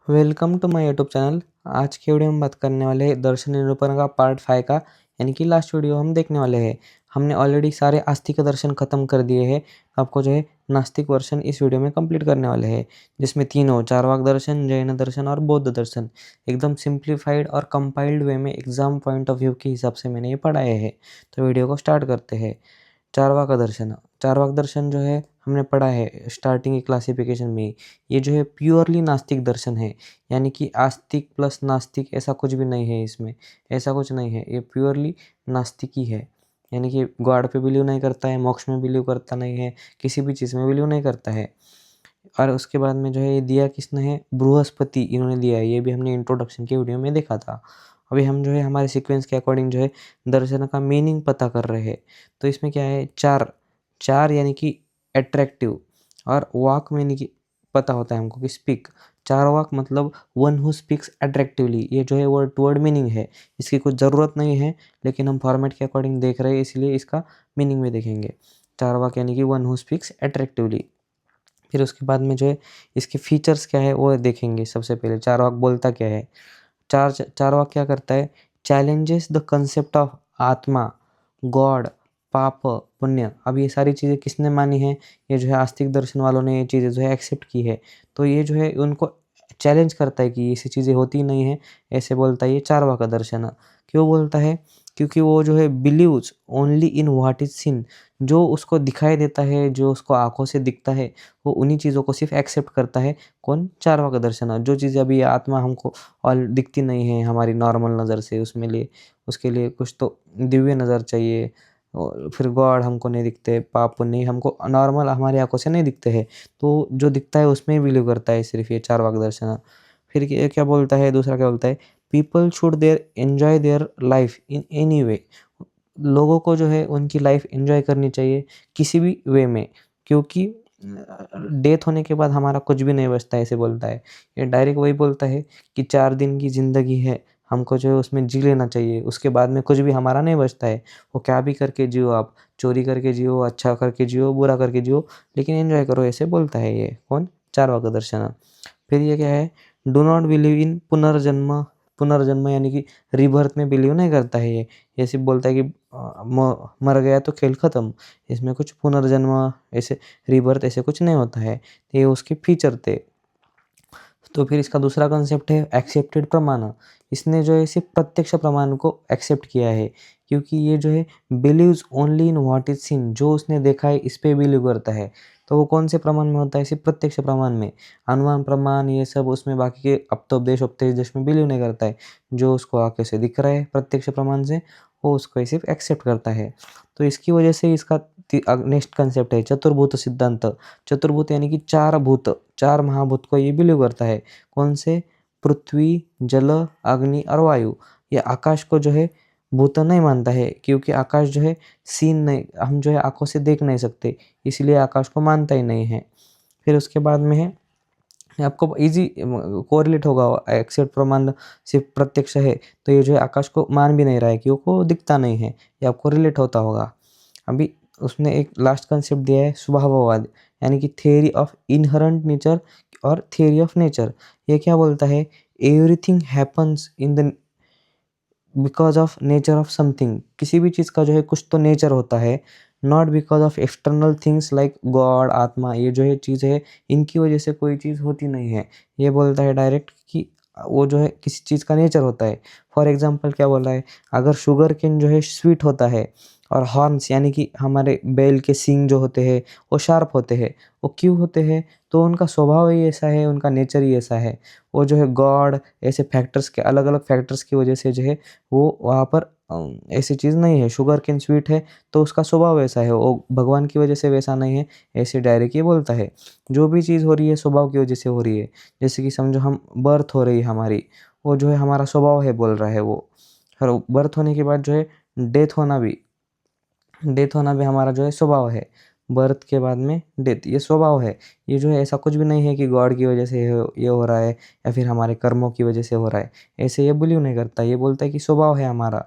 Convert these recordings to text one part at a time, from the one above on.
Welcome to my YouTube channel. आज के video में बात करने वाले हैं दर्शन निरूपण का पार्ट 5 का, यानी कि लास्ट वीडियो हम देखने वाले हैं। हमने ऑलरेडी सारे आस्तिक दर्शन खत्म कर दिए हैं। आपको जो है नास्तिक वर्षन इस वीडियो में कंप्लीट करने वाले हैं, जिसमें तीनों चारवाक दर्शन, जैन दर्शन और बौद्ध दर्शन एकदम सिंप्लीफाइड और कंपाइल्ड वे में एग्जाम पॉइंट ऑफ व्यू के हिसाब से मैंने ये पढ़ाए हैं। तो वीडियो को स्टार्ट करते हैं। चारवाक दर्शन जो है हमने पढ़ा है स्टार्टिंग की क्लासिफिकेशन में ही। ये जो है प्योरली नास्तिक दर्शन है, यानी कि आस्तिक प्लस नास्तिक ऐसा कुछ भी नहीं है इसमें। ऐसा कुछ नहीं है, ये प्योरली नास्तिक ही है। यानी कि गॉड पे बिलीव नहीं करता है, मोक्ष में बिलीव करता नहीं है, किसी भी चीज़ में बिलीव नहीं करता है। और उसके बाद में जो है ये दिया किसने है, बृहस्पति इन्होंने दिया है। ये भी हमने इंट्रोडक्शन के वीडियो में देखा था। अभी हम जो है हमारे सीक्वेंस के अकॉर्डिंग जो है दर्शन का मीनिंग पता कर रहे हैं। तो इसमें क्या है, चार चार यानी कि अट्रैक्टिव, और वाक में यानी कि पता होता है हमको कि स्पीक। चार वाक मतलब वन हु स्पीक्स अट्रैक्टिवली, ये जो है वर्ड टू वर्ड मीनिंग है। इसकी कुछ ज़रूरत नहीं है, लेकिन हम फॉर्मेट के अकॉर्डिंग देख रहे हैं इसलिए इसका मीनिंग में देखेंगे। चार वाक यानी कि वन हु स्पीक्स अट्रैक्टिवली। फिर उसके बाद में जो है इसके फीचर्स क्या है वो देखेंगे। सबसे पहले चारवाक बोलता क्या है। चारवाक क्या करता है, चैलेंजेस द कंसेप्ट ऑफ आत्मा, गॉड, पाप, पुण्य। अब ये सारी चीज़ें किसने मानी है, ये जो है आस्तिक दर्शन वालों ने ये चीज़ें जो है एक्सेप्ट की है। तो ये जो है उनको चैलेंज करता है कि ऐसी चीज़ें होती नहीं है, ऐसे बोलता है ये चारवाक का दर्शन। क्यों बोलता है, क्योंकि वो जो है believes only in what is seen. जो उसको दिखाई देता है, जो उसको आंखों से दिखता है, वो उन्हीं चीज़ों को सिर्फ एक्सेप्ट करता है। कौन, चारवाक दर्शन। जो चीज़ें अभी आत्मा हमको और दिखती नहीं है हमारी नॉर्मल नज़र से, उसके लिए कुछ तो दिव्य नज़र चाहिए। और फिर गॉड हमको नहीं दिखते, पाप नहीं हमको नॉर्मल हमारी आंखों से नहीं दिखते हैं। तो जो दिखता है उसमें बिलीव करता है सिर्फ ये चारवाक दर्शन। फिर ये क्या बोलता है, दूसरा क्या बोलता है, people should their enjoy their life in any way. लोगों को जो है उनकी लाइफ एन्जॉय करनी चाहिए किसी भी वे में, क्योंकि डेथ होने के बाद हमारा कुछ भी नहीं बचता है, ऐसे बोलता है। ये डायरेक्ट वही बोलता है कि 4 दिन की ज़िंदगी है, हमको जो है उसमें जी लेना चाहिए। उसके बाद में कुछ भी हमारा नहीं बचता है। वो क्या भी करके जियो, आप चोरी करके जियो, अच्छा करके जियो, बुरा करके जियो, लेकिन एन्जॉय करो, ऐसे बोलता है ये कौन, चारवाक दर्शन। फिर ये क्या है, डू नॉट बिलीव इन पुनर्जन्म। पुनर्जन्म यानी कि रीबर्थ में बिलीव नहीं करता है ये सिर्फ बोलता है कि मर गया तो खेल खत्म। इसमें कुछ पुनर्जन्म ऐसे रीबर्थ ऐसे कुछ नहीं होता है। तो ये उसके फीचर थे। तो फिर इसका दूसरा कंसेप्ट है एक्सेप्टेड प्रमाण। इसने जो है सिर्फ प्रत्यक्ष प्रमाण को एक्सेप्ट किया है, क्योंकि ये जो है believes only in what is seen. जो उसने देखा है इस पे बिलीव करता है। तो वो कौन से प्रमाण में होता है, सिर्फ प्रत्यक्ष प्रमाण में। अनुमान प्रमाण ये सब उसमें बाकी के अपतोपदेश उपदेश में बिलीव नहीं करता है। जो उसको आंखों से दिख रहा है प्रत्यक्ष प्रमाण से, वो उसको सिर्फ एक्सेप्ट करता है। तो इसकी वजह से इसका नेक्स्ट कंसेप्ट है चतुर्भूत सिद्धांत। चतुर्भूत यानी कि चार भूत, चार महाभूत को ये बिलीव करता है। कौन से, पृथ्वी, जल, अग्नि और वायु। ये आकाश को जो है भूत नहीं मानता है, क्योंकि आकाश जो है सीन नहीं, हम जो है आंखों से देख नहीं सकते, इसलिए आकाश को मानता ही नहीं है। फिर उसके बाद में है, आपको इजी कोरिलेट होगा, एक्सेप्ट प्रमाण सिर्फ प्रत्यक्ष है, तो ये जो है आकाश को मान भी नहीं रहा है क्योंकि वो दिखता नहीं है। ये आपको रिलेट होता होगा। अभी उसने एक लास्ट कंसेप्ट दिया है स्वभाववाद, यानी कि थियरी ऑफ इनहरेंट नेचर और थियरी ऑफ नेचर। ये क्या बोलता है, everything happens in the because of nature of something. किसी भी चीज़ का जो है कुछ तो नेचर होता है, not because of external things like God, आत्मा। ये जो है चीज़ है, इनकी वजह से कोई चीज़ होती नहीं है। ये बोलता है डायरेक्ट कि वो जो है किसी चीज़ का नेचर होता है। फॉर एग्जाम्पल क्या बोल रहा है, अगर शुगर केन जो है स्वीट होता है, और हॉर्न्स यानी कि हमारे बैल के सींग जो होते हैं वो शार्प होते हैं, वो क्यों होते हैं, तो उनका स्वभाव ही ऐसा है, उनका नेचर ही ऐसा है। वो जो है गॉड ऐसे फैक्टर्स के, अलग अलग फैक्टर्स की वजह से जो है वो वहाँ पर ऐसी चीज़ नहीं है। शुगर केन स्वीट है तो उसका स्वभाव ऐसा है, वो भगवान की वजह से वैसा नहीं है, ऐसे डायरेक्ट ये बोलता है। जो भी चीज़ हो रही है स्वभाव की वजह से हो रही है। जैसे कि समझो हम बर्थ हो रही है हमारी, वो जो है हमारा स्वभाव है बोल रहा है वो। और बर्थ होने के बाद जो है डेथ होना भी हमारा जो है स्वभाव है। बर्थ के बाद में डेथ, ये स्वभाव है। ये जो है ऐसा कुछ भी नहीं है कि गॉड की वजह से ये हो रहा है, या फिर हमारे कर्मों की वजह से हो रहा है, ऐसे ये बिलीव नहीं करता। ये बोलता है कि स्वभाव है हमारा,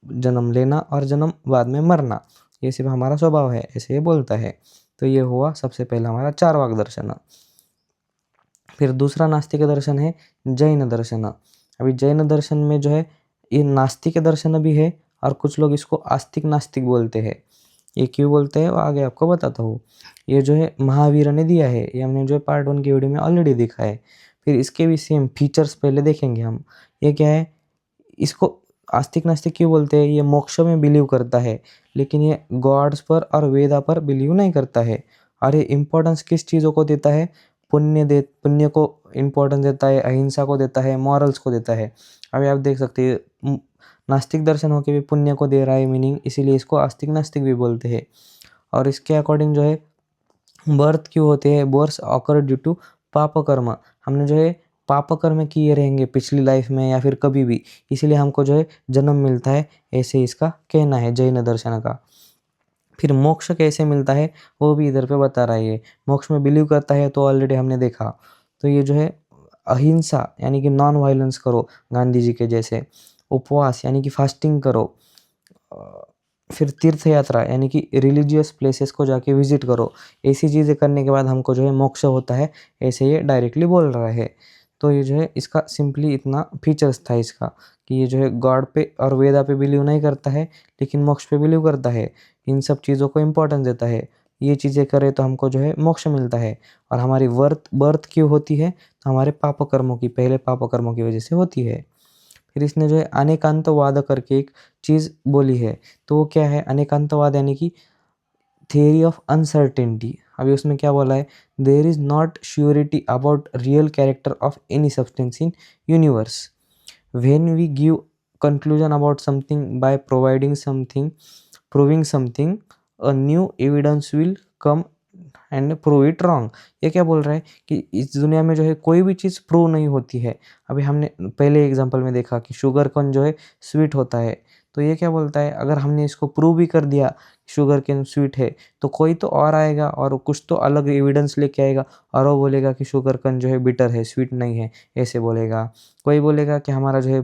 जन्म लेना और जन्म बाद में मरना, ये सिर्फ हमारा स्वभाव है, ऐसे ये बोलता है। तो ये हुआ सबसे पहला हमारा चारवाक दर्शन। फिर दूसरा नास्तिक दर्शन है जैन दर्शन। अभी जैन दर्शन में जो है ये नास्तिक दर्शन भी है और कुछ लोग इसको आस्तिक नास्तिक बोलते हैं। ये क्यों बोलते हैं वो आगे आपको बताता हूँ। ये जो है महावीर ने दिया है, ये हमने जो है पार्ट 1 की वीडियो में ऑलरेडी देखा है। फिर इसके भी सेम फीचर्स पहले देखेंगे हम। ये क्या है, इसको आस्तिक नास्तिक क्यों बोलते हैं, ये मोक्ष में बिलीव करता है लेकिन ये गॉड्स पर और वेदा पर बिलीव नहीं करता है। और ये इम्पोर्टेंस किस चीज़ों को देता है, पुण्य को इम्पोर्टेंस देता है, अहिंसा को देता है, मॉरल्स को देता है। अभी आप देख सकते हैं नास्तिक दर्शन होके भी पुण्य को दे रहा है मीनिंग, इसीलिए इसको आस्तिक नास्तिक भी बोलते हैं। और इसके अकॉर्डिंग जो है बर्थ क्यों होते हैं, बर्थ ऑकर ड्यू टू पाप कर्म। हमने जो है पाप कर्म किए रहेंगे पिछली लाइफ में या फिर कभी भी, इसीलिए हमको जो है जन्म मिलता है, ऐसे इसका कहना है जैन दर्शन का। फिर मोक्ष कैसे मिलता है वो भी इधर पे बता रहा है। ये मोक्ष में बिलीव करता है तो ऑलरेडी हमने देखा। तो ये जो है अहिंसा यानी कि नॉन वायलेंस करो गांधी जी के जैसे, उपवास यानी कि फास्टिंग करो, फिर तीर्थ यात्रा यानी कि रिलीजियस प्लेसेस को जाके विजिट करो। ऐसी चीज़ें करने के बाद हमको जो है मोक्ष होता है, ऐसे ये डायरेक्टली बोल रहा है। तो ये जो है इसका सिंपली इतना फीचर्स था इसका कि ये जो है गॉड पे और वेदा पे बिलीव नहीं करता है लेकिन मोक्ष पे बिलीव करता है, इन सब चीज़ों को इम्पोर्टेंस देता है। ये चीज़ें करें तो हमको जो है मोक्ष मिलता है। और हमारी बर्थ क्यों होती है, तो हमारे पाप कर्मों की, पहले पाप कर्मों की वजह से होती है। फिर इसने जो है अनेकांतवाद करके एक चीज़ बोली है। तो वो क्या है अनेकांतवाद, यानी कि थियरी ऑफ अनसर्टेनिटी। अभी उसमें क्या बोला है, there is not surety about real character of any substance in universe. When we give conclusion about something by proving something, a new evidence will come and prove it wrong. ये क्या बोल रहा है कि इस दुनिया में जो है कोई भी चीज़ प्रूव नहीं होती है। अभी हमने पहले एग्जांपल में देखा कि शुगर कैन जो है स्वीट होता है। तो ये क्या बोलता है, अगर हमने इसको प्रूव भी कर दिया शुगर कैन स्वीट है, तो कोई तो और आएगा और कुछ तो अलग एविडेंस लेके आएगा और वो बोलेगा कि शुगर कैन जो है बिटर है, स्वीट नहीं है, ऐसे बोलेगा। कोई बोलेगा कि हमारा जो है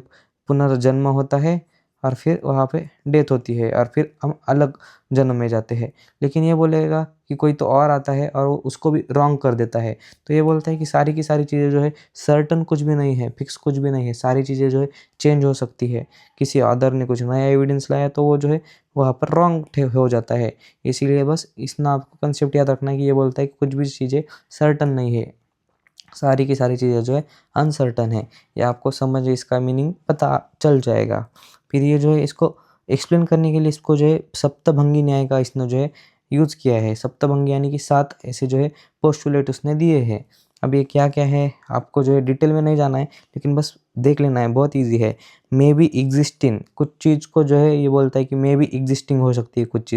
पुनर्जन्म होता है और फिर वहाँ पे डेथ होती है और फिर हम अलग जन्म में जाते हैं। लेकिन ये बोलेगा कि कोई तो और आता है और वो उसको भी रॉन्ग कर देता है। तो ये बोलता है कि सारी की सारी चीज़ें जो है सर्टन कुछ भी नहीं है, फिक्स कुछ भी नहीं है, सारी चीज़ें जो है चेंज हो सकती है। किसी अदर ने कुछ नया एविडेंस लाया तो वो जो है वहाँ पर रॉन्ग हो जाता है। इसीलिए बस इसना आपको कंसेप्ट याद रखना है कि ये बोलता है कि कुछ भी चीज़ें सर्टन नहीं है, सारी की सारी चीज़ें जो है अनसर्टन है। ये आपको समझ इसका मीनिंग पता चल जाएगा। फिर ये जो है इसको एक्सप्लेन करने के लिए इसको जो है सप्तभंगी न्याय का इसने जो है यूज़ किया है। सप्तभंगी यानी कि 7 ऐसे जो है पोस्टुलेट उसने दिए हैं। अब ये क्या-क्या है आपको जो है डिटेल में नहीं जाना है, लेकिन बस देख लेना है, बहुत ईज़ी है। मे बी एक्जिस्टिंग, कुछ चीज़ को जो है ये बोलता है कि मे बी एक्जिस्टिंग हो सकती है कुछ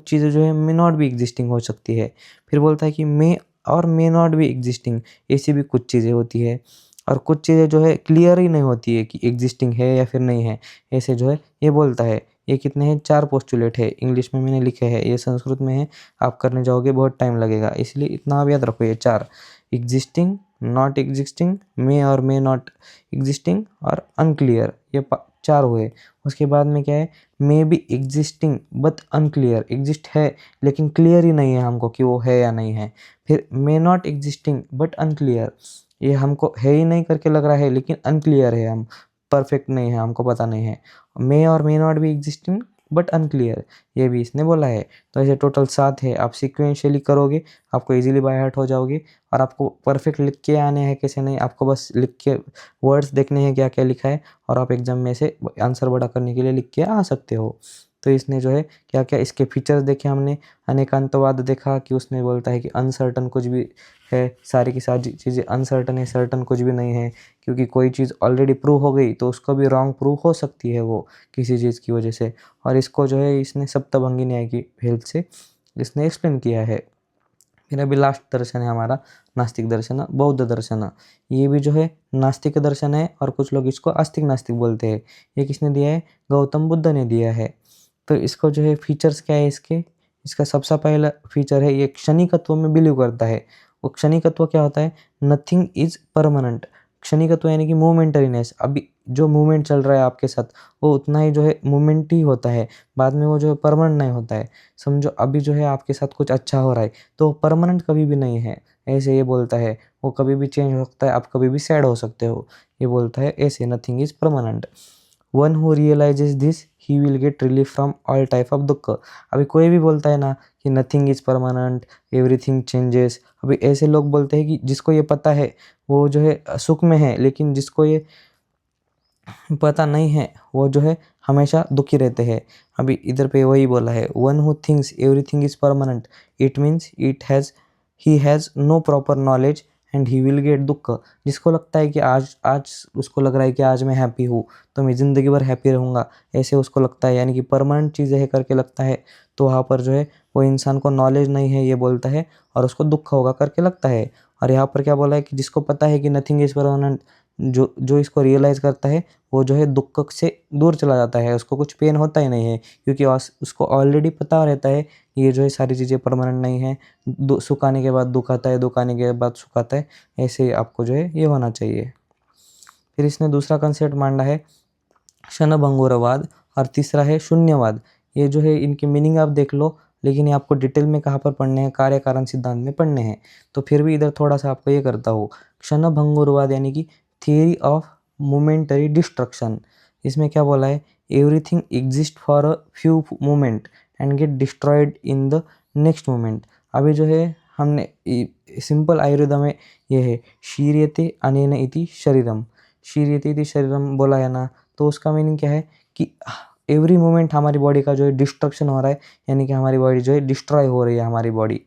चीज़ें जो है मे नॉट बी एक्जिस्टिंग हो सकती है। फिर बोलता है कि मे और मे नॉट बी एग्जिस्टिंग, ऐसी भी कुछ चीज़ें होती है। और कुछ चीज़ें जो है क्लियर ही नहीं होती है कि एग्जिस्टिंग है या फिर नहीं है, ऐसे जो है ये बोलता है। ये कितने हैं, 4 पोस्टुलेट है, इंग्लिश में मैंने लिखे हैं, ये संस्कृत में है, आप करने जाओगे बहुत टाइम लगेगा, इसलिए इतना आप याद रखो, ये 4 एग्जिस्टिंग, नॉट एग्जिस्टिंग, मे और मे नॉट एग्जिस्टिंग और अनक्लियर, ये 4 हुए। उसके बाद में क्या है, may be existing but unclear, exist है लेकिन क्लियर ही नहीं है हमको कि वो है या नहीं है। फिर may not existing but unclear, ये हमको है ही नहीं करके लग रहा है लेकिन अनक्लियर है, हम परफेक्ट नहीं है, हमको पता नहीं है। मे और may not be existing but unclear, ये भी इसने बोला है। तो ऐसे टोटल 7 है, आप सिक्वेंशियली करोगे आपको इजीली बाय हार्ट हो जाओगे। और आपको परफेक्ट लिख के आने हैं कैसे नहीं, आपको बस लिख के वर्ड्स देखने हैं क्या क्या लिखा है और आप एग्जाम में से आंसर बड़ा करने के लिए लिख के आ सकते हो। तो इसने जो है क्या क्या इसके फीचर्स देखे हमने, अनेकांतवाद देखा कि उसमें बोलता है कि अनसर्टन कुछ भी है, सारी की सारी चीज़ें अनसर्टन है, सर्टन कुछ भी नहीं है। क्योंकि कोई चीज़ ऑलरेडी प्रूव हो गई तो उसको भी रॉन्ग प्रूव हो सकती है वो किसी चीज़ की वजह से। और इसको जो है इसने सप्तभंगी न्याय की हेल्प से इसने एक्सप्लेन किया है। फिर अभी लास्ट दर्शन है हमारा नास्तिक दर्शन, बौद्ध दर्शन। ये भी जो है नास्तिक दर्शन है और कुछ लोग इसको आस्तिक नास्तिक बोलते हैं। ये किसने दिया है, गौतम बुद्ध ने दिया है। तो इसको जो है फीचर्स क्या है इसके, इसका सबसे पहला फीचर है ये क्षणिकत्व में बिलीव करता है। वो क्षणिकत्व क्या होता है, नथिंग इज परमानेंट। क्षणिकत्व यानी कि मोमेंटरीनेस, अभी जो मूवमेंट चल रहा है आपके साथ वो उतना ही जो है मूवमेंट ही होता है, बाद में वो जो है परमानेंट नहीं होता है। समझो अभी जो है आपके साथ कुछ अच्छा हो रहा है तो परमानेंट कभी भी नहीं है, ऐसे ये बोलता है। वो कभी भी चेंज हो सकता है, आप कभी भी सैड हो सकते हो, ये बोलता है ऐसे, nothing is permanent. One who realizes this he will get relief from all type of दुःख। अभी कोई भी बोलता है ना कि nothing is permanent, everything changes, अभी ऐसे लोग बोलते हैं कि जिसको ये पता है वो जो है सुख में है, लेकिन जिसको ये पता नहीं है वो जो है हमेशा दुखी रहते हैं। अभी इधर पे वही बोला है, one who thinks everything is permanent it means he has no proper knowledge and he will get दुःख। जिसको लगता है कि आज आज उसको लग रहा है कि आज मैं हैप्पी हूँ तो मैं ज़िंदगी भर हैप्पी रहूँगा, ऐसे उसको लगता है, यानी कि परमानेंट चीज़ें है करके लगता है, तो वहाँ पर जो है वो इंसान को नॉलेज नहीं है ये बोलता है और उसको दुःख होगा करके लगता है। और यहाँ पर क्या बोला है कि जिसको पता है कि नथिंग इज़ परमानेंट, जो जो इसको रियलाइज़ करता है वो जो है दुःख से दूर चला जाता है, उसको कुछ पेन होता ही नहीं है, क्योंकि उसको ऑलरेडी पता रहता है ये जो है सारी चीज़ें परमानेंट नहीं है। सुख आने के बाद दुःख आता है, दुःख आने के बाद सुख आता है, ऐसे आपको जो है ये होना चाहिए। फिर इसने दूसरा कंसेप्ट मांडा है क्षणभंगुरवाद, और तीसरा है शून्यवाद। ये जो है इनकी मीनिंग आप देख लो, लेकिन ये आपको डिटेल में कहाँ पर पढ़ने हैं, कार्य कारण सिद्धांत में पढ़ने हैं। तो फिर भी इधर थोड़ा सा आपको ये करता हूँ। क्षणभंगुरवाद यानी कि थियरी ऑफ मोमेंटरी डिस्ट्रक्शन। इसमें क्या बोला है, everything exist for a few moment and get destroyed in the next moment. अभी जो है हमने सिंपल आयुर्वेद में ये है, शीर्यते अनेन इति शरीरम, शीर्यते इति शरीरम बोला है ना, तो उसका मीनिंग क्या है कि एवरी मोमेंट हमारी बॉडी का जो है डिस्ट्रक्शन हो रहा है, यानी कि हमारी बॉडी जो है डिस्ट्रॉय हो रही है, हमारी बॉडी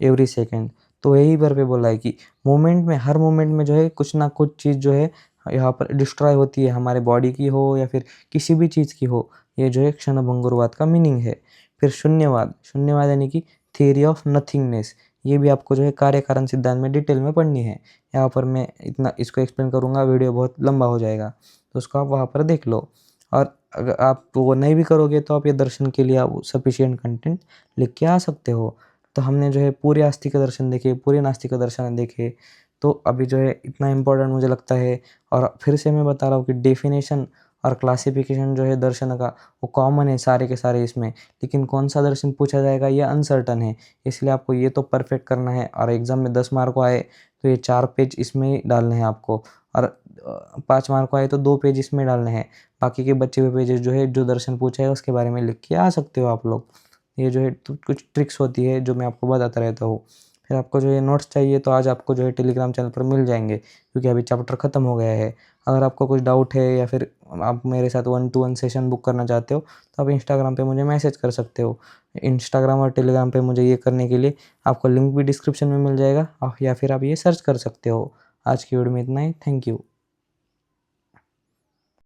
एवरी सेकेंड। तो यही पर पे बोला है कि मोमेंट में, हर मोमेंट में जो है कुछ ना कुछ चीज़ जो है यहाँ पर डिस्ट्रॉय होती है, हमारे बॉडी की हो या फिर किसी भी चीज़ की हो। ये जो है क्षणभंगुरवाद का मीनिंग है। फिर शून्यवाद, शून्यवाद यानी कि थियरी ऑफ नथिंगनेस। ये भी आपको जो है कार्य कारण सिद्धांत में डिटेल में पढ़नी है। यहाँ पर मैं इतना इसको एक्सप्लेन करूँगा, वीडियो बहुत लंबा हो जाएगा, तो उसको आप वहाँ पर देख लो। और अगर आप वो नहीं भी करोगे तो आप ये दर्शन के लिए आप सफिशिएंट कंटेंट लिख के आ सकते हो। तो हमने जो है पूरे आस्तिक दर्शन देखे, पूरे नास्तिक दर्शन देखे, तो अभी जो है इतना इम्पोर्टेंट मुझे लगता है। और फिर से मैं बता रहा हूँ कि डेफिनेशन और क्लासिफिकेशन जो है दर्शन का वो कॉमन है सारे के सारे इसमें, लेकिन कौन सा दर्शन पूछा जाएगा ये अनसर्टन है। इसलिए आपको ये तो परफेक्ट करना है, और एग्ज़ाम में 10 मार्क को आए तो ये 4 पेज इसमें ही डालने हैं आपको, और 5 मार्क को आए तो 2 पेज इसमें डालने हैं। बाकी के बचे हुए पेजेस जो है जो दर्शन पूछा है उसके बारे में लिख के आ सकते हो आप लोग। ये जो है तो कुछ ट्रिक्स होती है जो मैं आपको बताता रहता हूँ। फिर आपको जो ये नोट्स चाहिए तो आज आपको जो है टेलीग्राम चैनल पर मिल जाएंगे, क्योंकि अभी चैप्टर ख़त्म हो गया है। अगर आपको कुछ डाउट है या फिर आप मेरे साथ 1-to-1 सेशन बुक करना चाहते हो तो आप इंस्टाग्राम पे मुझे मैसेज कर सकते हो। इंस्टाग्राम और टेलीग्राम पे मुझे ये करने के लिए आपको लिंक भी डिस्क्रिप्शन में मिल जाएगा, या फिर आप ये सर्च कर सकते हो। आज की वीडियो में इतना ही। Thank you.